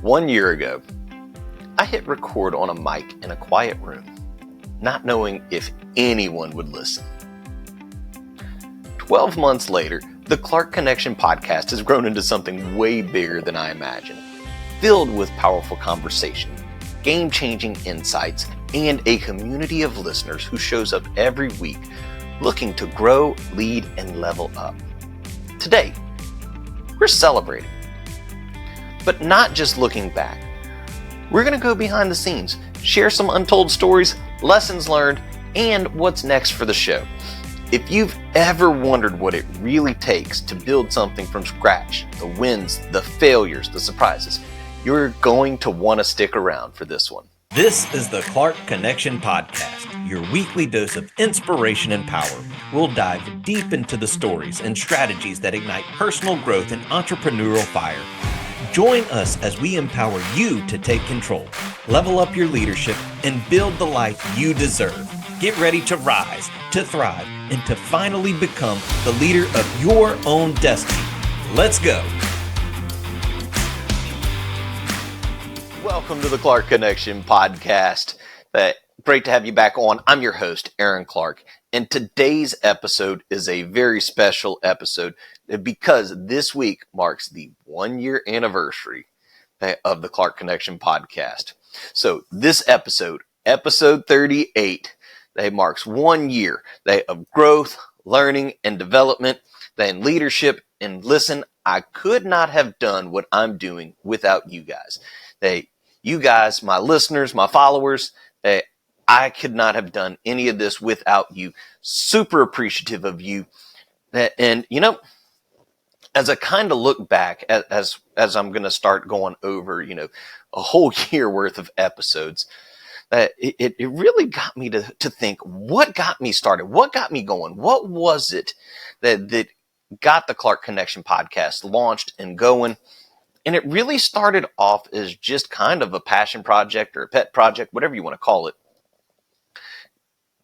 1 year ago, I hit record on a mic in a quiet room, not knowing if anyone would listen. 12 months later, the Clark Connection podcast has grown into something way bigger than I imagined, filled with powerful conversation, game-changing insights, and a community of listeners who shows up every week looking to grow, lead, and level up. Today, we're celebrating, but not just looking back. We're going to go behind the scenes, share some untold stories, lessons learned, and what's next for the show. If you've ever wondered what it really takes to build something from scratch, the wins, the failures, the surprises, you're going to want to stick around for this one. This is the Clark Connection Podcast, your weekly dose of inspiration and power. We'll dive deep into the stories and strategies that ignite personal growth and entrepreneurial fire. Join us as we empower you to take control, level up your leadership, and build the life you deserve. Get ready to rise, to thrive, and to finally become the leader of your own destiny. Let's go. Welcome to the Clark Connection Podcast. Great to have you back on. I'm your host, Aaron Clark, and today's episode is a very special episode because this week marks the 1 year anniversary of the Clark Connection Podcast. So this episode 38, marks 1 year of growth, learning, and development, and leadership. And listen, I could not have done what I'm doing without you guys. You guys, my listeners, my followers, I could not have done any of this without you. Super appreciative of you. And, you know, as I kind of look back, as I'm going to start going over, a whole year worth of episodes, it really got me to think, what got me started? What got me going? What was it that got the Clark Connection podcast launched and going? And it really started off as just kind of a passion project or a pet project, whatever you want to call it,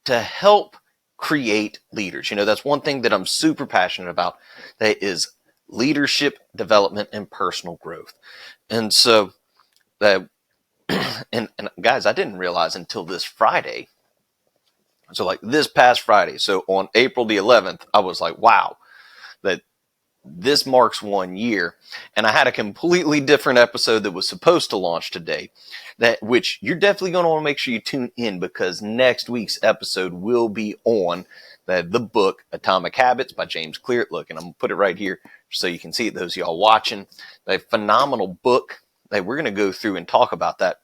to help create leaders. That's one thing that I'm super passionate about, that is leadership development and personal growth. And so, and guys, I didn't realize until this Friday. So like this past Friday, so on April the 11th, I was like, wow, that this marks 1 year. And I had a completely different episode that was supposed to launch today, which you're definitely going to want to make sure you tune in, because next week's episode will be on the book Atomic Habits by James Clear. Look, and I'm going to put it right here so you can see it, those of y'all watching. A phenomenal book that we're going to go through and talk about that.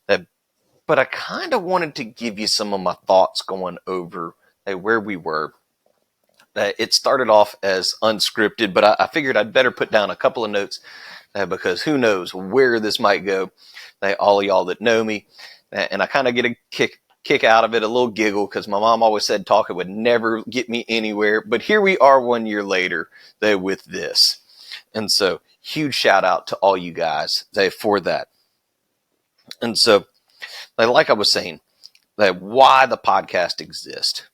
But I kind of wanted to give you some of my thoughts going over where we were. It started off as unscripted, but I figured I'd better put down a couple of notes because who knows where this might go. All of y'all that know me, and I kind of get a kick out of it, a little giggle, because my mom always said talking would never get me anywhere. But here we are 1 year later with this. And so huge shout out to all you guys for that. And so like I was saying, why the podcast exists.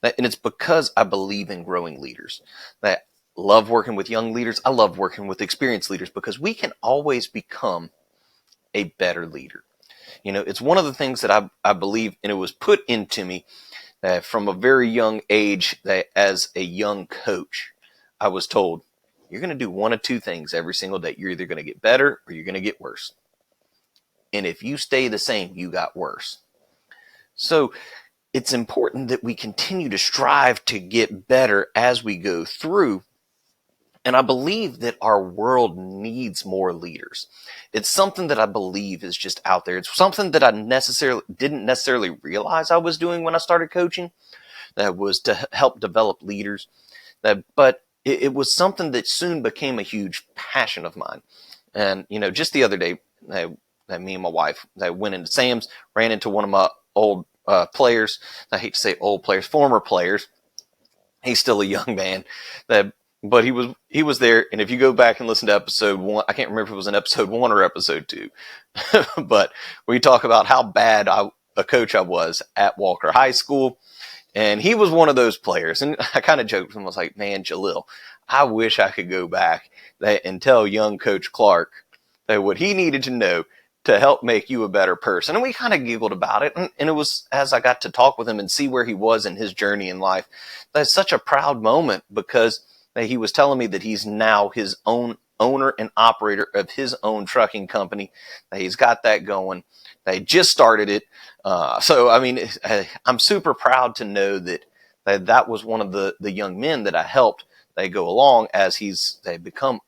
And it's because I believe in growing leaders. I love working with young leaders. I love working with experienced leaders because we can always become a better leader. It's one of the things that I believe, and it was put into me from a very young age that as a young coach, I was told, you're going to do one of two things every single day. You're either going to get better or you're going to get worse. And if you stay the same, you got worse. So it's important that we continue to strive to get better as we go through. And I believe that our world needs more leaders. It's something that I believe is just out there. It's something that I didn't necessarily realize I was doing when I started coaching. That was to help develop leaders. But it was something that soon became a huge passion of mine. And, just the other day, me and my wife, went into Sam's, ran into one of my old players. I hate to say old players, former players. He's still a young man, but he was there. And if you go back and listen to episode 1, I can't remember if it was in episode 1 or episode 2, but we talk about how bad a coach I was at Walker High School. And he was one of those players. And I kind of joked with him. I was like, man, Jalil, I wish I could go back and tell young Coach Clark what he needed to know to help make you a better person. And we kind of giggled about it. And it was, as I got to talk with him and see where he was in his journey in life, that's such a proud moment, because he was telling me that he's now his own owner and operator of his own trucking company. He's got that going. They just started it. So, I mean, I'm super proud to know that was one of the young men that I helped. They go along as they become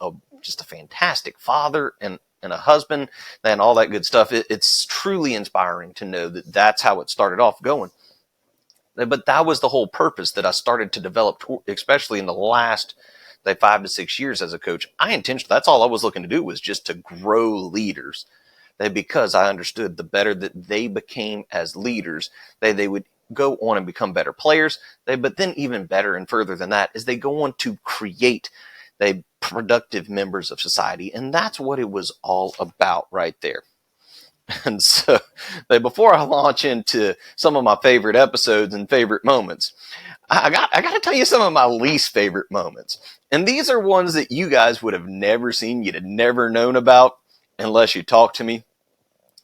just a fantastic father and a husband and all that good stuff. It's truly inspiring to know that that's how it started off going. But that was the whole purpose that I started to develop, especially in the last 5 to 6 years as a coach. That's all I was looking to do, was just to grow leaders. Because I understood the better that they became as leaders, they would go on and become better players. But then even better and further than that is they go on to create productive members of society. And that's what it was all about right there. And so before I launch into some of my favorite episodes and favorite moments, I got to tell you some of my least favorite moments. And these are ones that you guys would have never seen, you'd have never known about unless you talked to me.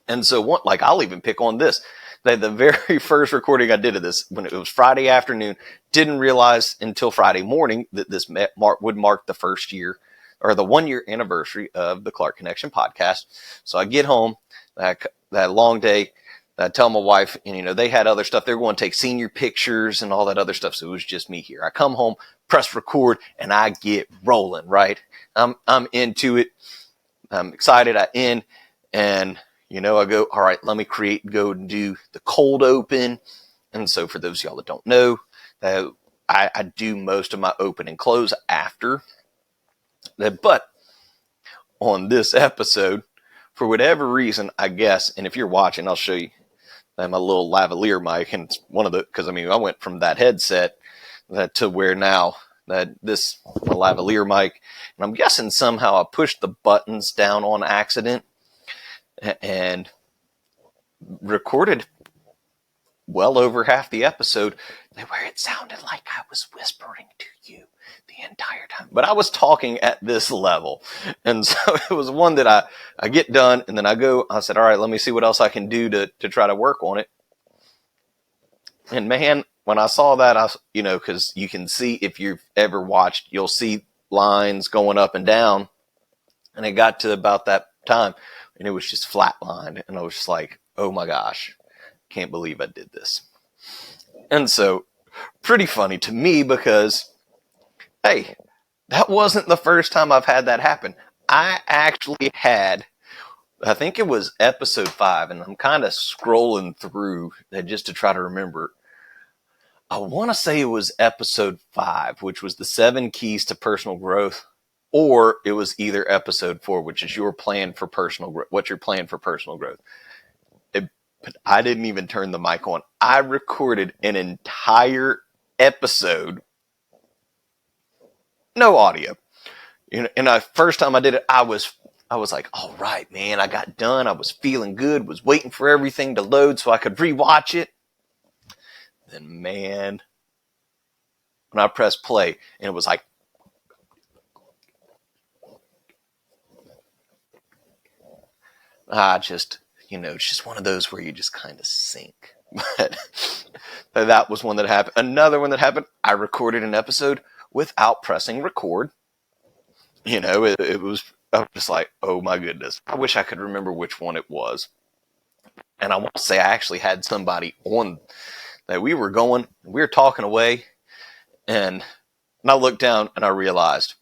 And so I'll even pick on this. The very first recording I did of this, when it was Friday afternoon, didn't realize until Friday morning that this would mark the first year, or the 1 year anniversary of the Clark Connection podcast. So I get home, that long day, I tell my wife, and they had other stuff. They're going to take senior pictures and all that other stuff. So it was just me here. I come home, press record, and I get rolling, right? I'm into it. I'm excited. I end, and I go, all right, let me go and do the cold open. And so for those of y'all that don't know, I do most of my open and close after. But on this episode, for whatever reason, I guess, and if you're watching, I'll show you my little lavalier mic. And it's because I went from that headset to where now that this lavalier mic, and I'm guessing somehow I pushed the buttons down on accident and recorded well over half the episode where it sounded like I was whispering to you the entire time. But I was talking at this level. And so it was one that I get done, and then I said, all right, let me see what else I can do to try to work on it. And man, when I saw that, because you can see, if you've ever watched, you'll see lines going up and down. And it got to about that time, and it was just flatlined. And I was just like, oh my gosh, can't believe I did this. And so pretty funny to me, because, hey, that wasn't the first time I've had that happen. I actually had, I think it was episode 5, and I'm kind of scrolling through just to try to remember. I want to say it was episode 5, which was the 7 keys to personal growth. Or it was either episode 4, which is your plan for personal growth. What's your plan for personal growth? But I didn't even turn the mic on. I recorded an entire episode, no audio. And the first time I did it, I was like, all right, man, I got done. I was feeling good, was waiting for everything to load so I could rewatch it. Then, man, when I pressed play, and it was like, it's just one of those where you just kind of sink. But that was one that happened. Another one that happened, I recorded an episode without pressing record. It was, I was just like, oh my goodness. I wish I could remember which one it was. And I want to say I actually had somebody on that we were talking away, and I looked down and I realized,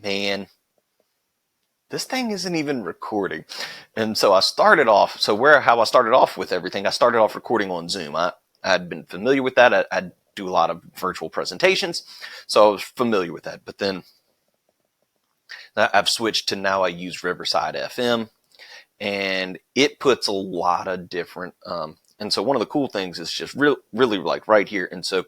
man, this thing isn't even recording. And so I started off, how I started off with everything, I started off recording on Zoom. I'd been familiar with that. I do a lot of virtual presentations, so I was familiar with that. But then I've switched to, now I use Riverside FM, and it puts a lot of different, and so one of the cool things is just really like right here. And so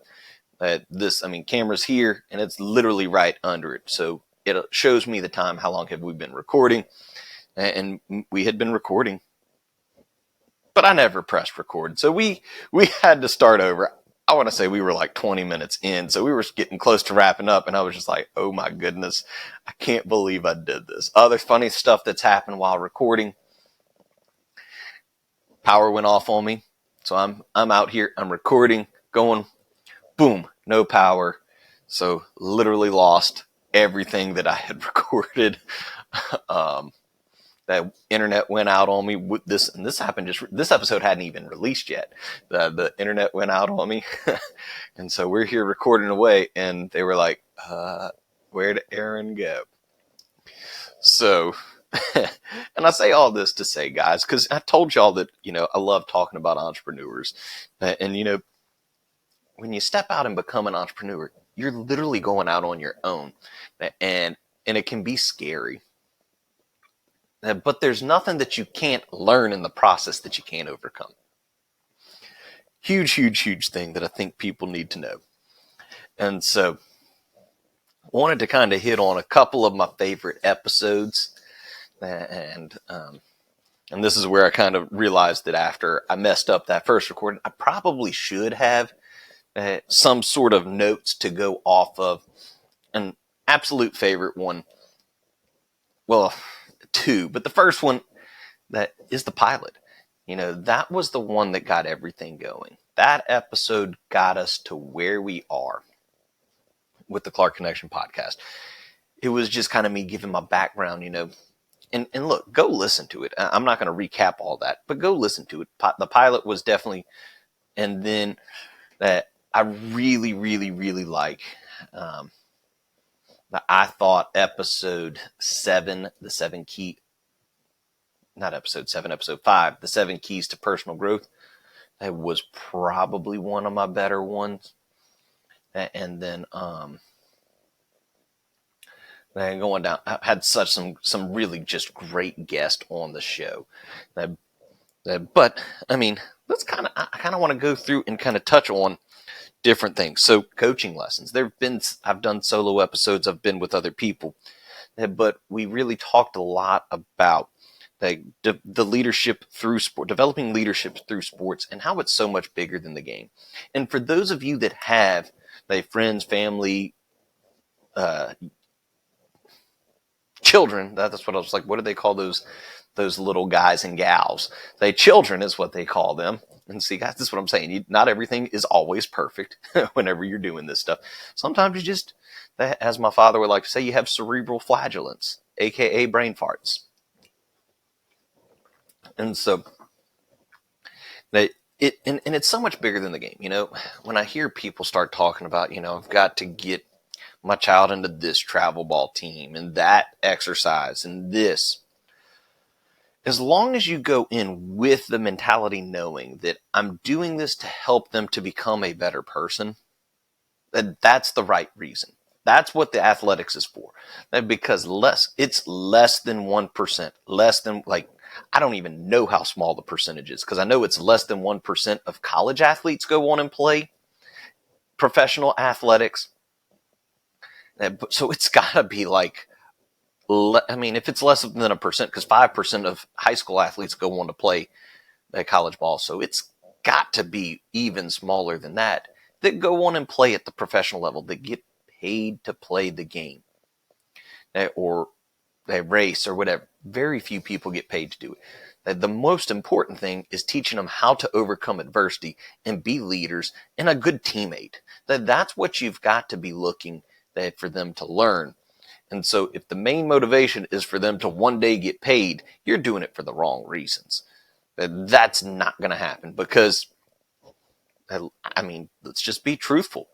camera's here, and it's literally right under it. So it shows me the time, how long have we been recording, and we had been recording, but I never pressed record. So we had to start over. I want to say we were like 20 minutes in, so we were getting close to wrapping up, and I was just like, oh my goodness, I can't believe I did this. Other funny stuff that's happened while recording, power went off on me. So I'm out here, I'm recording, going, boom, no power. So literally lost everything that I had recorded. That internet went out on me with this, and this happened this episode hadn't even released yet. The internet went out on me. And so we're here recording away, and they were like, where did Aaron go? So, and I say all this to say, guys, because I told y'all that, I love talking about entrepreneurs. And, when you step out and become an entrepreneur, you're literally going out on your own. And it can be scary. But there's nothing that you can't learn in the process that you can't overcome. Huge, huge, huge thing that I think people need to know. And so I wanted to kind of hit on a couple of my favorite episodes. And this is where I kind of realized that after I messed up that first recording, I probably should have some sort of notes to go off of. An absolute favorite one. Well, two, but the first one that is the pilot. That was the one that got everything going. That episode got us to where we are with the Clark Connection podcast. It was just kind of me giving my background, and look, go listen to it. I'm not going to recap all that, but go listen to it. The pilot was definitely, and then that I really, really, really like, I thought episode 7, the 7 key, not episode 7, episode 5, the 7 keys to personal growth. That was probably one of my better ones. And then, going down, I had some really just great guests on the show. But I mean, I kind of want to go through and kind of touch on different things. So coaching lessons. I've done solo episodes. I've been with other people, but we really talked a lot about the leadership through sport, developing leadership through sports, and how it's so much bigger than the game. And for those of you that have friends, family, children, that's what I was like, what do they call those little guys and gals? Children is what they call them. And see, guys, this is what I'm saying. Not everything is always perfect whenever you're doing this stuff. Sometimes you just, as my father would like to say, you have cerebral flatulence, aka brain farts. And so it's so much bigger than the game. When I hear people start talking about, I've got to get my child into this travel ball team and that exercise and this. As long as you go in with the mentality knowing that I'm doing this to help them to become a better person, that's the right reason. That's what the athletics is for. Because it's less than 1%, less than I don't even know how small the percentage is, because I know it's less than 1% of college athletes go on and play professional athletics. So it's got to be if it's less than 1%, because 5% of high school athletes go on to play college ball. So it's got to be even smaller than that go on and play at the professional level, that get paid to play the game, or they race or whatever. Very few people get paid to do it. The most important thing is teaching them how to overcome adversity and be leaders and a good teammate. That's what you've got to be looking for them to learn. And so if the main motivation is for them to one day get paid, you're doing it for the wrong reasons. That's not going to happen, because, let's just be truthful.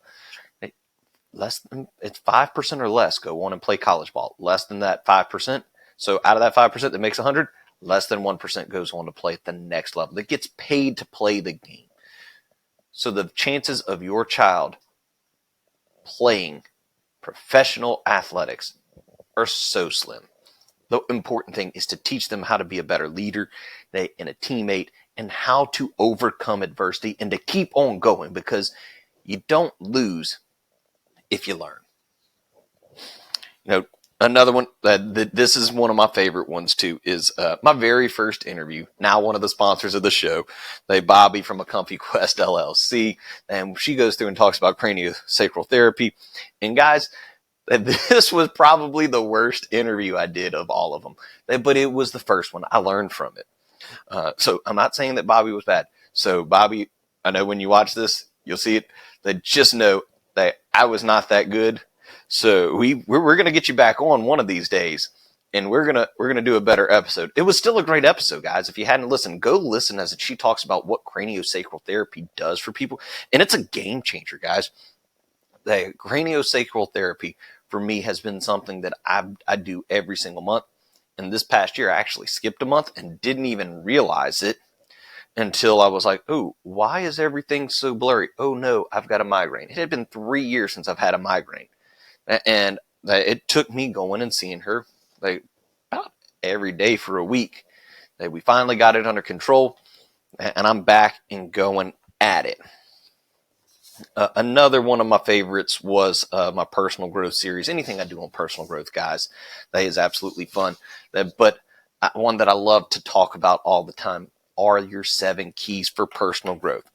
It's 5% or less go on and play college ball. Less than that 5%. So out of that 5% that makes 100, less than 1% goes on to play at the next level. That gets paid to play the game. So the chances of your child playing professional athletics are so slim. The important thing is to teach them how to be a better leader and a teammate, and how to overcome adversity and to keep on going, because you don't lose if you learn. Another one this is one of my favorite ones too is my very first interview. Now one of the sponsors of the show, Bobbie from a Comfy Quest LLC, and she goes through and talks about craniosacral therapy. And guys, this was probably the worst interview I did of all of them, but it was the first one. I learned from it. So I'm not saying that Bobbie was bad. So Bobbie, I know when you watch this, you'll see it. That just know that I was not that good. So we're gonna get you back on one of these days, and we're gonna do a better episode. It was still a great episode, guys. If you hadn't listened, go listen as she talks about what craniosacral therapy does for people, and it's a game changer, guys. The craniosacral therapy for me has been something that I do every single month. And this past year, I actually skipped a month and didn't even realize it until I was like, oh, why is everything so blurry? Oh no, I've got a migraine. It had been 3 years since I've had a migraine. And it took me going and seeing her about every day for a week. We finally got it under control, and I'm back and going at it. Another one of my favorites was my personal growth series. Anything I do on personal growth, guys, that is absolutely fun. But one that I love to talk about all the time are your 7 keys for personal growth.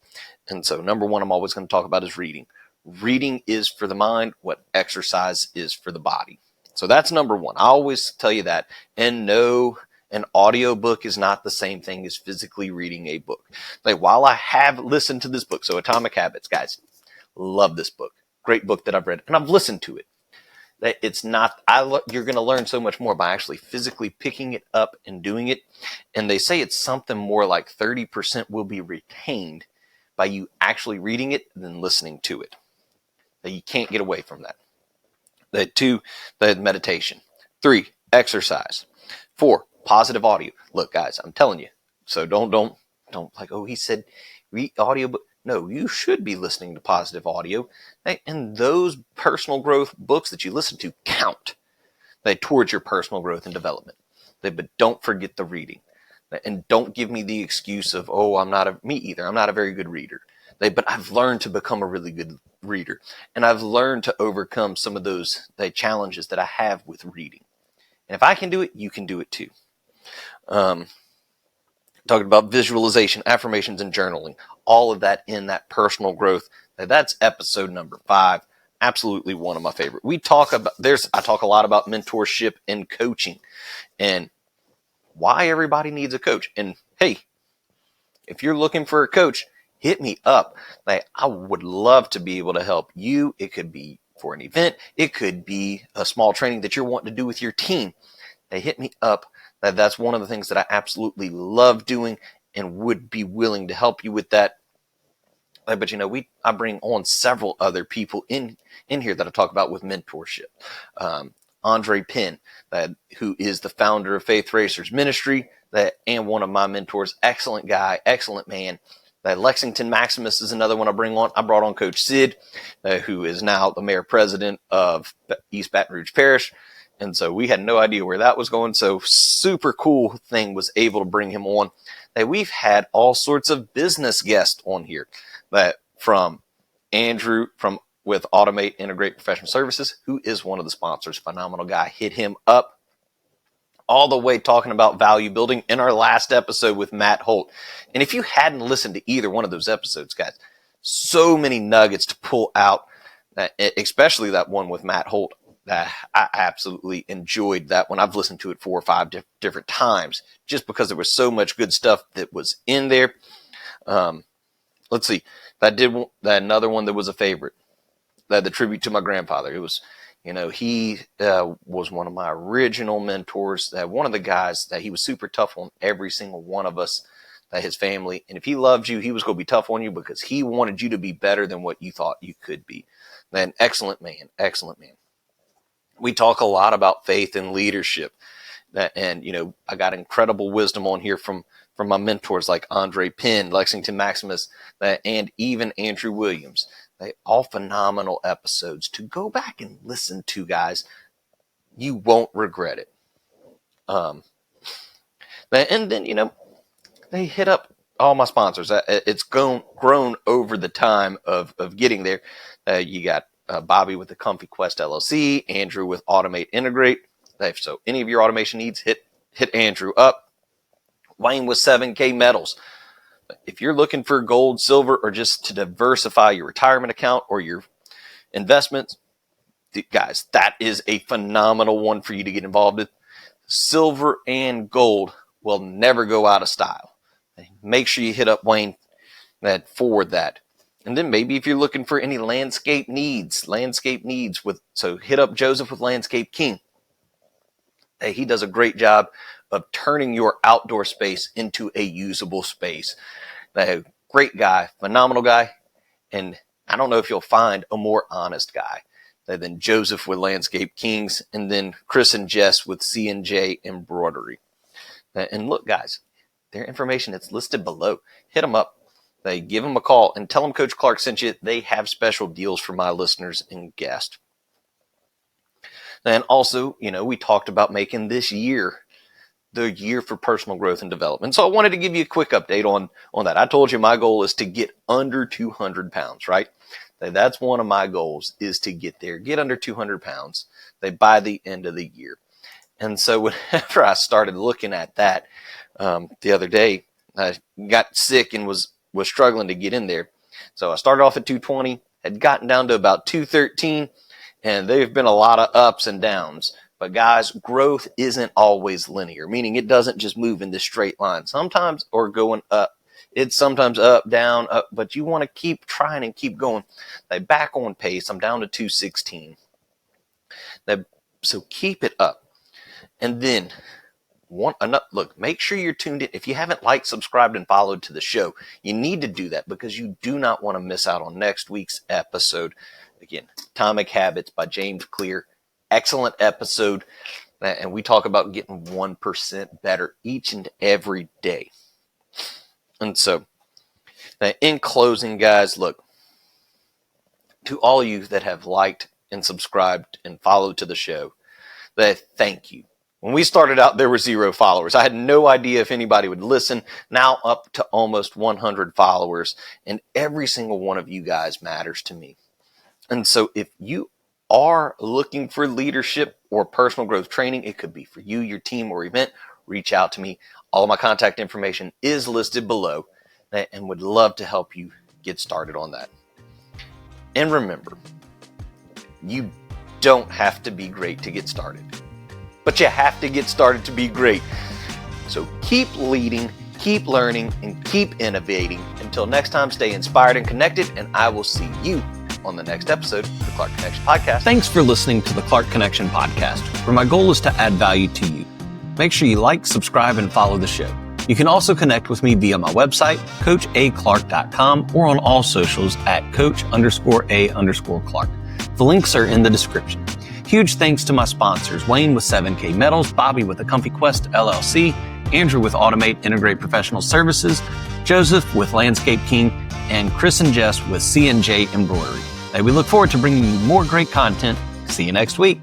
And so number one, I'm always going to talk about is reading. Reading is for the mind what exercise is for the body. So that's number one. I always tell you that. And no, an audio book is not the same thing as physically reading a book. While I have listened to this book, so Atomic Habits, guys, love this book. Great book that I've read, and I've listened to it. It's not, you're going to learn so much more by actually physically picking it up and doing it. And they say it's something more like 30% will be retained by you actually reading it than listening to it. That you can't get away from that. 2, the meditation. 3, exercise. 4, positive audio. Look, guys, I'm telling you. So don't like, oh, he said read audio book. No, you should be listening to positive audio. And those personal growth books that you listen to count towards your personal growth and development. But don't forget the reading. And don't give me the excuse of, oh, me either. I'm not a very good reader. But I've learned to become a really good reader. And I've learned to overcome some of those challenges that I have with reading. And if I can do it, you can do it too. Talking about visualization, affirmations, and journaling. All of that in that personal growth. That's episode number 5. Absolutely one of my favorite. I talk a lot about mentorship and coaching and why everybody needs a coach. And hey, if you're looking for a coach, hit me up. I would love to be able to help you. It could be for an event. It could be a small training that you're wanting to do with your team. Hit me up. That's one of the things that I absolutely love doing and would be willing to help you with that. But I bring on several other people in here that I talk about with mentorship. Andre Penn, who is the founder of Faith Racers Ministry, and one of my mentors. Excellent guy, excellent man. Lexington Maximus is another one I bring on. I brought on Coach Sid, who is now the mayor president of East Baton Rouge Parish. And so we had no idea where that was going. So super cool thing was able to bring him on. We've had all sorts of business guests on here. From Andrew with Automate Integrate Professional Services, who is one of the sponsors. Phenomenal guy. Hit him up. All the way talking about value building in our last episode with Matt Holt. And if you hadn't listened to either one of those episodes, guys, so many nuggets to pull out, especially that one with Matt Holt. I absolutely enjoyed that one. I've listened to it 4 or 5 different times just because there was so much good stuff that was in there. Let's see. Another one that was a favorite. The tribute to my grandfather. It was, he was one of my original mentors. One of the guys that he was super tough on every single one of us, his family. And if he loved you, he was going to be tough on you because he wanted you to be better than what you thought you could be. Excellent man. Excellent man. We talk a lot about faith and leadership. And I got incredible wisdom on here from my mentors like Andre Penn, Lexington Maximus, and even Andrew Williams. All phenomenal episodes to go back and listen to, guys. You won't regret it. And then, they hit up all my sponsors. It's grown over the time of getting there. You got Bobbie with the Comfy Quest LLC, Andrew with Automate Integrate, So any of your automation needs, hit Andrew up. Wayne with 7K Metals. If you're looking for gold, silver, or just to diversify your retirement account or your investments, guys, that is a phenomenal one for you to get involved with. Silver and gold will never go out of style. Make sure you hit up Wayne for that. And then maybe if you're looking for any landscape needs, so hit up Joseph with Landscape King. Hey, he does a great job of turning your outdoor space into a usable space. Great guy, phenomenal guy. And I don't know if you'll find a more honest guy than Joseph with Landscape Kings, and then Chris and Jess with CNJ Embroidery. And look, guys, their information is listed below. Hit them up. Give them a call and tell them Coach Clark sent you. They have special deals for my listeners and guests. And also, we talked about making this year the year for personal growth and development. So I wanted to give you a quick update on that. I told you my goal is to get under 200 pounds, right? That's one of my goals, is to get there, get under 200 pounds by the end of the year. And so whenever I started looking at that the other day, I got sick and was struggling to get in there. So I started off at 220, had gotten down to about 213, and there've been a lot of ups and downs. But guys, growth isn't always linear, meaning it doesn't just move in this straight line. Sometimes, or going up. It's sometimes up, down, up, but you want to keep trying and keep going. Back on pace. I'm down to 216. So keep it up. And then, look, make sure you're tuned in. If you haven't liked, subscribed, and followed to the show, you need to do that because you do not want to miss out on next week's episode. Again, Atomic Habits by James Clear. Excellent episode. And we talk about getting 1% better each and every day. And so, in closing, guys, look, to all of you that have liked and subscribed and followed to the show, thank you. When we started out, there were 0 followers. I had no idea if anybody would listen. Now up to almost 100 followers, and every single one of you guys matters to me. And so if you are looking for leadership or personal growth training, it could be for you, your team, or event, reach out to me. All of my contact information is listed below, and would love to help you get started on that. And remember, you don't have to be great to get started, but you have to get started to be great. So keep leading, keep learning, and keep innovating. Until next time, stay inspired and connected, and I will see you on the next episode of the Clark Connection Podcast. Thanks for listening to the Clark Connection Podcast, where my goal is to add value to you. Make sure you like, subscribe, and follow the show. You can also connect with me via my website, coachaclark.com, or on all socials at coach_a_Clark. The links are in the description. Huge thanks to my sponsors, Wayne with 7K Metals, Bobbie with the Comfy Quest LLC, Andrew with Automate Integrate Professional Services, Joseph with Landscape King, and Chris and Jess with CNJ Embroidery. We look forward to bringing you more great content. See you next week.